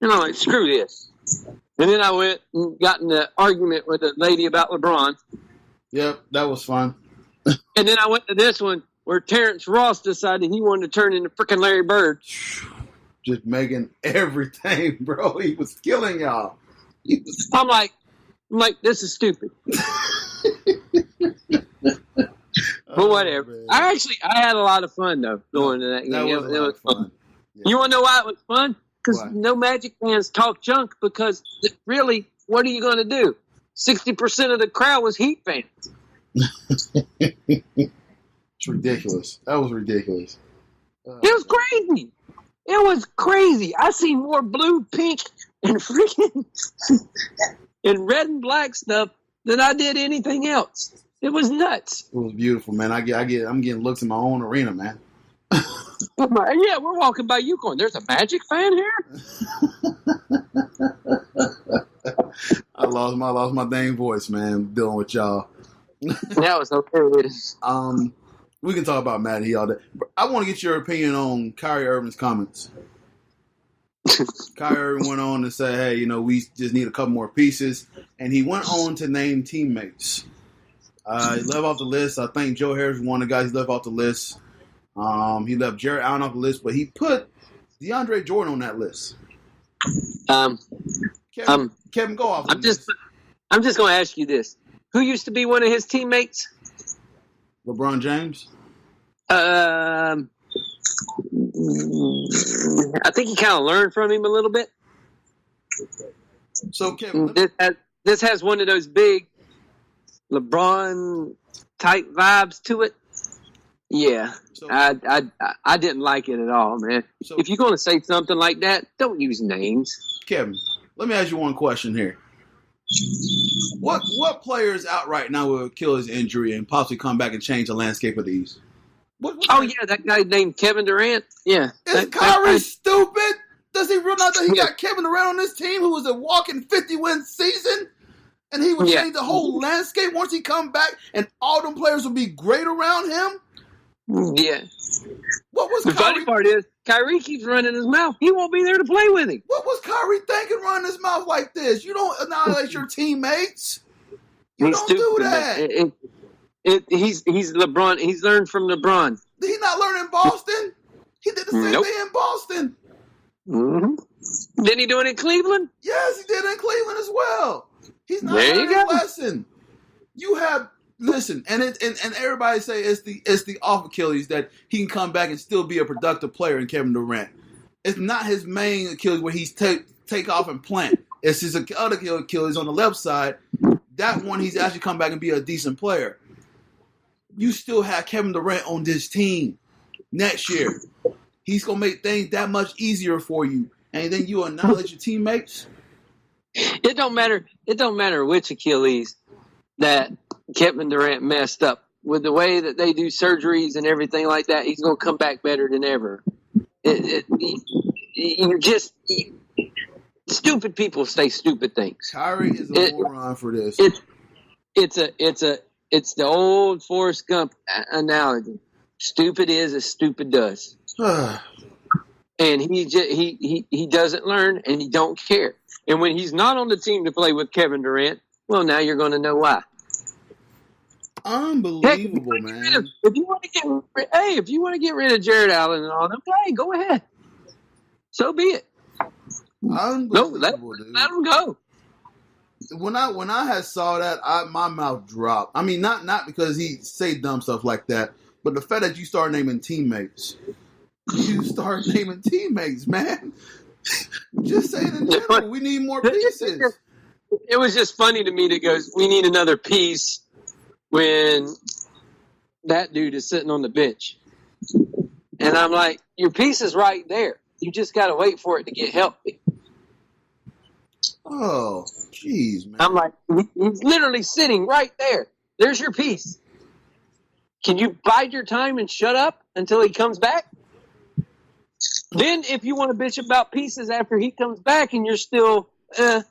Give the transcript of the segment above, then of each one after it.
And I'm like, screw this. And then I went and got in an argument with a lady about LeBron. Yep, that was fun. And then I went to this one where Terrence Ross decided he wanted to turn into freaking Larry Bird. Just making everything, bro. He was killing y'all. I'm like, this is stupid. But whatever. Man. I had a lot of fun though going to that game. That was a lot of fun. Yeah. You want to know why it was fun? Because Why? no Magic fans talk junk. Because really, what are you going to do? 60% of the crowd was Heat fans. It's ridiculous. That was ridiculous. It was crazy. It was crazy. I seen more blue, pink, and freaking and red and black stuff than I did anything else. It was nuts. It was beautiful, man. I'm getting looks in my own arena, man. Yeah, we're walking by you going, there's a Magic fan here? I lost my dang voice, man, dealing with y'all. That was okay. We can talk about Matt He all day. I want to get your opinion on Kyrie Irving's comments. Kyrie Irving went on to say, hey, we just need a couple more pieces. And he went on to name teammates. He left off the list. I think Joe Harris was one of the guys he left off the list. He left Jared Allen off the list, but he put DeAndre Jordan on that list. Kevin, go off. I'm just going to ask you this. Who used to be one of his teammates? LeBron James? I think he kind of learned from him a little bit. So, Kevin, this has one of those big LeBron type vibes to it. Yeah, so, I didn't like it at all, man. So, if you're going to say something like that, don't use names. Kevin, let me ask you one question here. What player is out right now with Achilles injury and possibly come back and change the landscape of these? That guy named Kevin Durant. Yeah. Is Kyrie stupid? Does he realize that he got Kevin Durant on this team who was a walking 50-win season? And he would change the whole landscape once he come back and all them players would be great around him? Yeah. What was the funny part is Kyrie keeps running his mouth. He won't be there to play with him. What was Kyrie thinking running his mouth like this? You don't annihilate your teammates. You don't do that. He's LeBron. He's learned from LeBron. Did he not learn in Boston? He did the same thing in Boston. Mm-hmm. Didn't he do it in Cleveland? Yes, he did it in Cleveland as well. He's not there learning a lesson. You have listen, and everybody say it's the off Achilles that he can come back and still be a productive player in Kevin Durant. It's not his main Achilles where he's take off and plant. It's his other Achilles on the left side. That one he's actually come back and be a decent player. You still have Kevin Durant on this team next year. He's gonna make things that much easier for you, and then you acknowledge your teammates. It don't matter. It don't matter which Achilles that Kevin Durant messed up. With the way that they do surgeries and everything like that, he's going to come back better than ever. Stupid people say stupid things. Kyrie is a moron for this. It's the old Forrest Gump analogy. Stupid is as stupid does. And he doesn't learn and he don't care. And when he's not on the team to play with Kevin Durant, well, now you're going to know why. Unbelievable, man. If you want to get rid of Jared Allen and all them, hey, go ahead. So be it. Unbelievable, dude. Let him go. When I had saw that, my mouth dropped. I mean, not because he say dumb stuff like that, but the fact that you start naming teammates. You start naming teammates, man. Just saying in general, we need more pieces. It was just funny to me that goes, we need another piece when that dude is sitting on the bench. And I'm like, your piece is right there. You just got to wait for it to get healthy. Oh, jeez, man. I'm like, he's literally sitting right there. There's your piece. Can you bide your time and shut up until he comes back? Then if you want to bitch about pieces after he comes back and you're still, then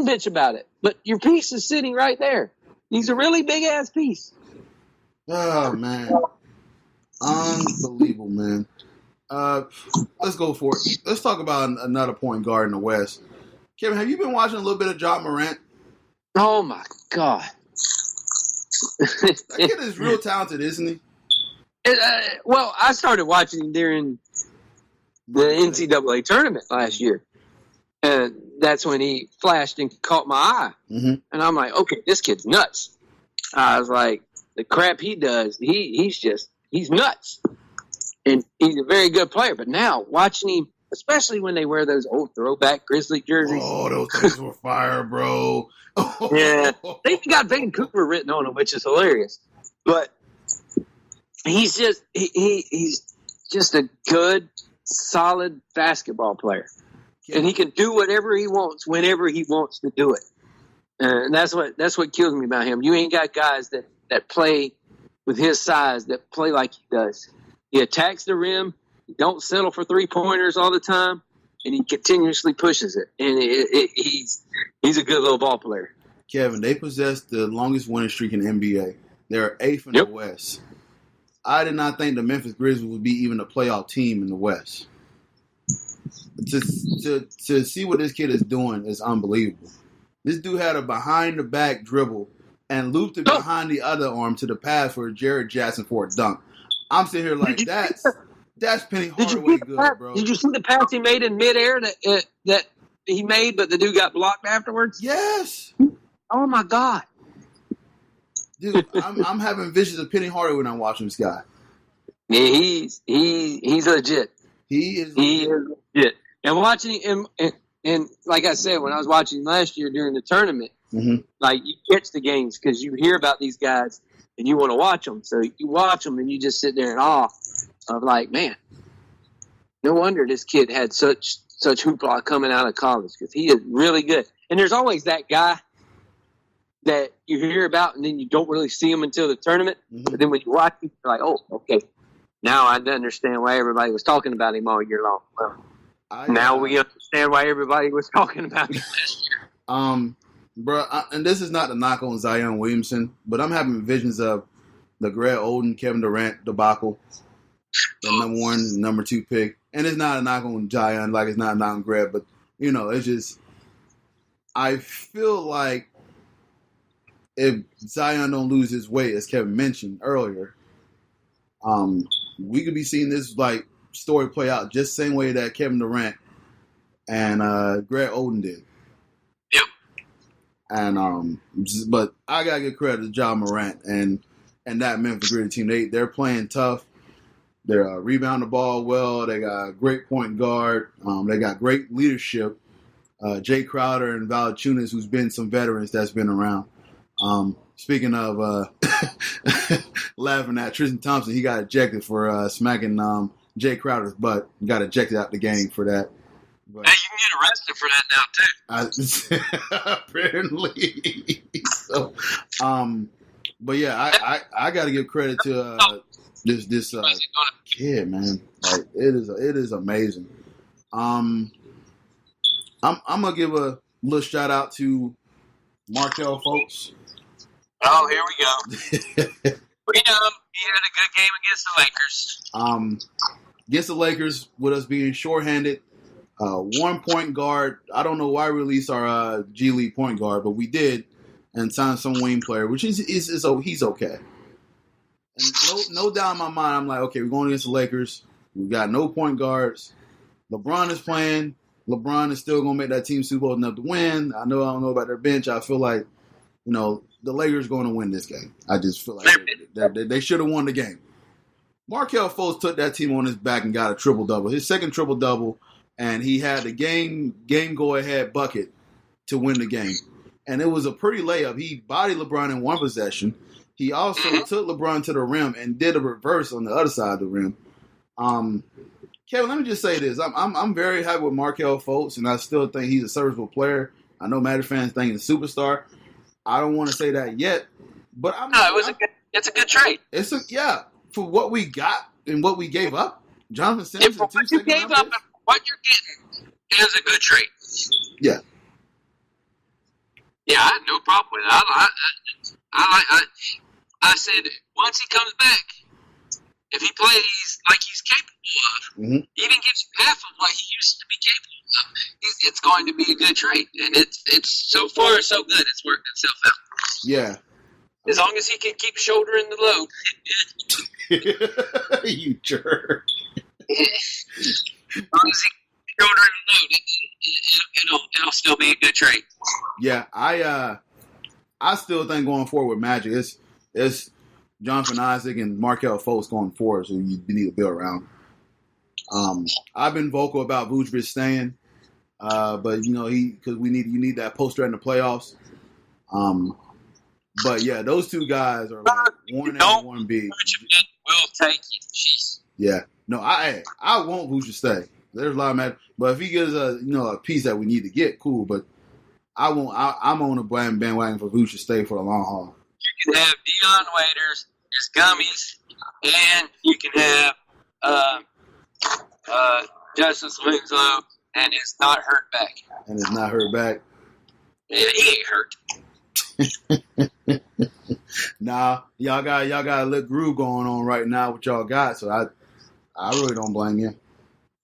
bitch about it. But your piece is sitting right there. He's a really big-ass piece. Oh, man. Unbelievable, man. Let's go for it. Let's talk about another point guard in the West. Kevin, have you been watching a little bit of Ja Morant? Oh my God. That kid is real talented, isn't he? Well, I started watching him during the NCAA tournament last year. And that's when he flashed and caught my eye. Mm-hmm. And I'm like, okay, this kid's nuts. I was like, the crap he does, he's nuts. And he's a very good player. But now, watching him, especially when they wear those old throwback Grizzly jerseys. Oh, those things were fire, bro. Yeah. They got Vancouver written on them, which is hilarious. But he's just he's just a good, solid basketball player. And he can do whatever he wants whenever he wants to do it. And that's what kills me about him. You ain't got guys that play with his size, that play like he does. He attacks the rim. He don't settle for three-pointers all the time, and he continuously pushes it. And he's a good little ball player. Kevin, they possess the longest winning streak in the NBA. They're 8th in the West. I did not think the Memphis Grizzlies would be even a playoff team in the West. To see what this kid is doing is unbelievable. This dude had a behind-the-back dribble and looped it behind the other arm to the pass for Jared Jackson for a dunk. I'm sitting here like, that's Penny Hardaway good, bro. Did you see the pass he made in midair that he made, but the dude got blocked afterwards? Yes. Oh, my God. Dude, I'm having visions of Penny Hardaway when I'm watching this guy. Yeah, he's legit. He is legit. And watching him, and like I said, when I was watching him last year during the tournament, like you catch the games because you hear about these guys and you want to watch them. So you watch them and you just sit there in awe of like, man, no wonder this kid had such hoopla coming out of college because he is really good. And there's always that guy that you hear about and then you don't really see him until the tournament. But then when you watch him, you're like, oh, okay. Now I understand why everybody was talking about him all year long. Well, now we understand why everybody was talking about him last year. Bro, and this is not a knock on Zion Williamson, but I'm having visions of the Greg Oden, Kevin Durant debacle, the number 1, number 2 pick. And it's not a knock on Zion, like it's not a knock on Greg, but, it's just, I feel like if Zion don't lose his weight, as Kevin mentioned earlier, we could be seeing this like story play out just the same way that Kevin Durant and Greg Oden did. Yep. And but I gotta give credit to Ja Morant and that Memphis Grizzlies team. They're playing tough. They're rebounding the ball well. They got a great point guard. They got great leadership. Jay Crowder and Valanciunas, who's been some veterans that's been around. Speaking of laughing at Tristan Thompson, he got ejected for smacking Jay Crowder's butt. He got ejected out the game for that. But, hey, you can get arrested for that now, too. Apparently. So, but yeah, I got to give credit to this kid, man. Like it is amazing. I'm gonna give a little shout out to Markelle Fultz. Oh, here we go. He had a good game against the Lakers. Against the Lakers, with us being shorthanded, 1 point guard. I don't know why we released our G League point guard, but we did, and signed some wing player, which is he's okay. And no doubt in my mind, I'm like, okay, we're going against the Lakers. We got no point guards. LeBron is playing. LeBron is still going to make that team Super Bowl enough to win. I don't know about their bench. I feel like, the Lakers are going to win this game. I just feel like they should have won the game. Markelle Fultz took that team on his back and got a triple-double. His second triple-double, and he had the game go-ahead bucket to win the game. And it was a pretty layup. He bodied LeBron in one possession. He also took LeBron to the rim and did a reverse on the other side of the rim. Kevin, let me just say this. I'm very happy with Markelle Fultz, and I still think he's a serviceable player. I know Magic fans think he's a superstar. I don't want to say that yet, but it's a good trade. For what we got and what we gave up. Jonathan Simmons. For what you gave up and what you're getting, it is a good trade. Yeah. Yeah, I had no problem with it. I said once he comes back, if he plays like he's capable of, even gives you half of what he used to be capable of, it's going to be a good trade. And it's so far so good. It's worked itself out. Yeah. As long as he can keep shouldering the load. You jerk. As long as he keeps shouldering the load, it'll still be a good trade. Yeah, I still think going forward with Magic, it's Jonathan Isaac and Markelle Fultz going forward, so you need to build around. I've been vocal about Vucevic staying, but you need that poster in the playoffs. But yeah, those two guys are like 1A and 1B. Will take it. Jeez. Yeah, no, I want Vucevic to stay. There's a lot of matter, but if he gives a piece that we need to get, cool. But I'm on a bandwagon for Vucevic to stay for the long haul. You can have Dion Waiters, his gummies, and you can have Justice Winslow and his not hurt back. Yeah, he ain't hurt. Nah, y'all got a little groove going on right now with y'all got, so I really don't blame you.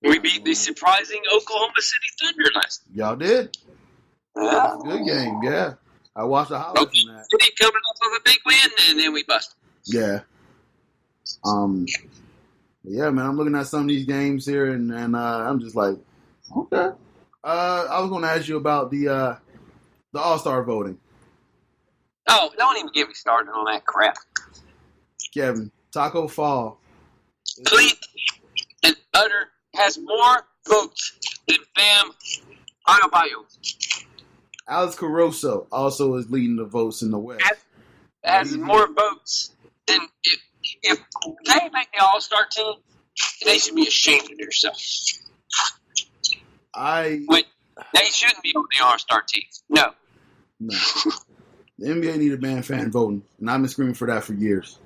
We beat the surprising Oklahoma City Thunder last night. Y'all did? Yeah. Good game, yeah. I watched the highlights from that. City coming off of a big win, and then we busted. Yeah. Yeah, man, I'm looking at some of these games here, and I'm just like, okay. I was going to ask you about the All-Star voting. Oh, don't even get me started on that crap. Kevin, Taco Fall. Complete and utter has more votes than Bam Adebayo. Alex Caruso also is leading the votes in the West. Has more votes than if they make the All-Star team, they should be ashamed of themselves. They shouldn't be on the All-Star team. No. The NBA need to ban fan voting, and I've been screaming for that for years.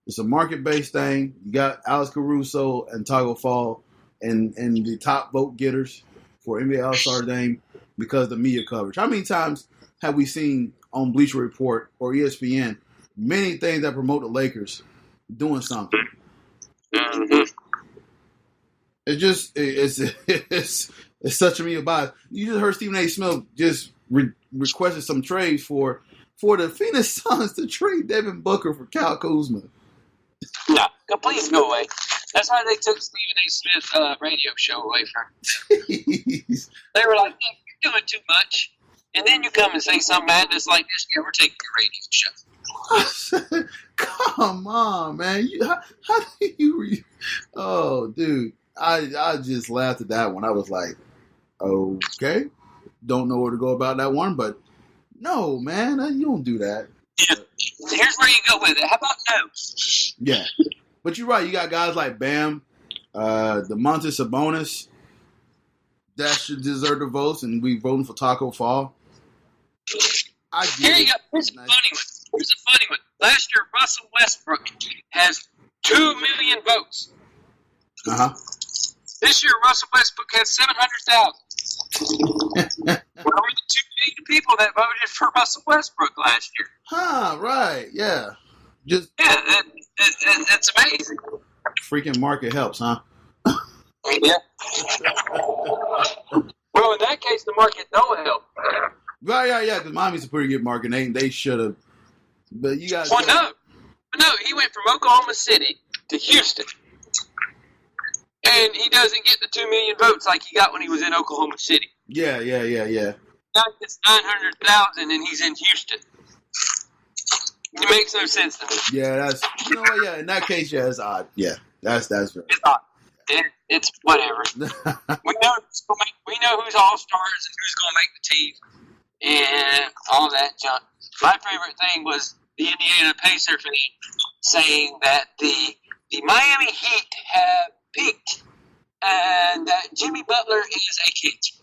It's a market-based thing. You got Alex Caruso and Taco Fall and the top vote getters for NBA All-Star Game because of the media coverage. How many times have we seen on Bleacher Report or ESPN many things that promote the Lakers doing something? Mm-hmm. It's such a media bias. You just heard Stephen A. Smith just requested some trades for the Phoenix Suns to trade Devin Booker for Kyle Kuzma. No, please go away. That's why they took Stephen A. Smith's radio show away from him. They were like, hey, you're doing too much. And then you come and say some madness like this, yeah, we're taking your radio show. Come on, man. How do you Oh, dude. I just laughed at that one. I was like, okay. Don't know where to go about that one, but no, man. You don't do that. Yeah. Here's where you go with it. How about no? Yeah. But you're right. You got guys like Bam, DeMontis Sabonis. That should deserve the votes, and we voting for Taco Fall. Here you go. Here's a funny one. Last year, Russell Westbrook has 2 million votes. Uh-huh. This year, Russell Westbrook has 700,000. We're over the 2 million people that voted for Russell Westbrook last year. Huh, right, yeah. It's amazing. Freaking market helps, huh? Yeah. Well, in that case, the market don't help. Right, yeah, because Miami's a pretty good market. They should have. But you guys. Well, no, he went from Oklahoma City to Houston. And he doesn't get the 2 million votes like he got when he was in Oklahoma City. Yeah. Now it's 900,000 and he's in Houston. It makes no sense to me. Yeah, that's yeah. In that case, yeah, it's odd. Yeah, that's very. It's odd. It's whatever. we know who's all stars and who's going to make the team and all that junk. My favorite thing was the Indiana Pacer fan saying that the Miami Heat have peaked and that Jimmy Butler is a cancer.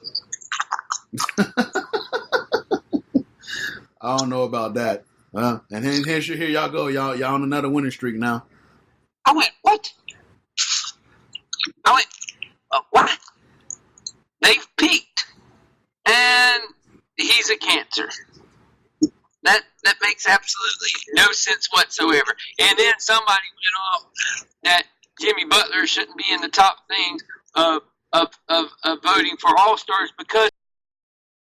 I don't know about that. And here y'all go. Y'all on another winning streak now. I went, what? What? They've peaked. And he's a cancer. That makes absolutely no sense whatsoever. And then somebody went off that Jimmy Butler shouldn't be in the top things of voting for All-Stars because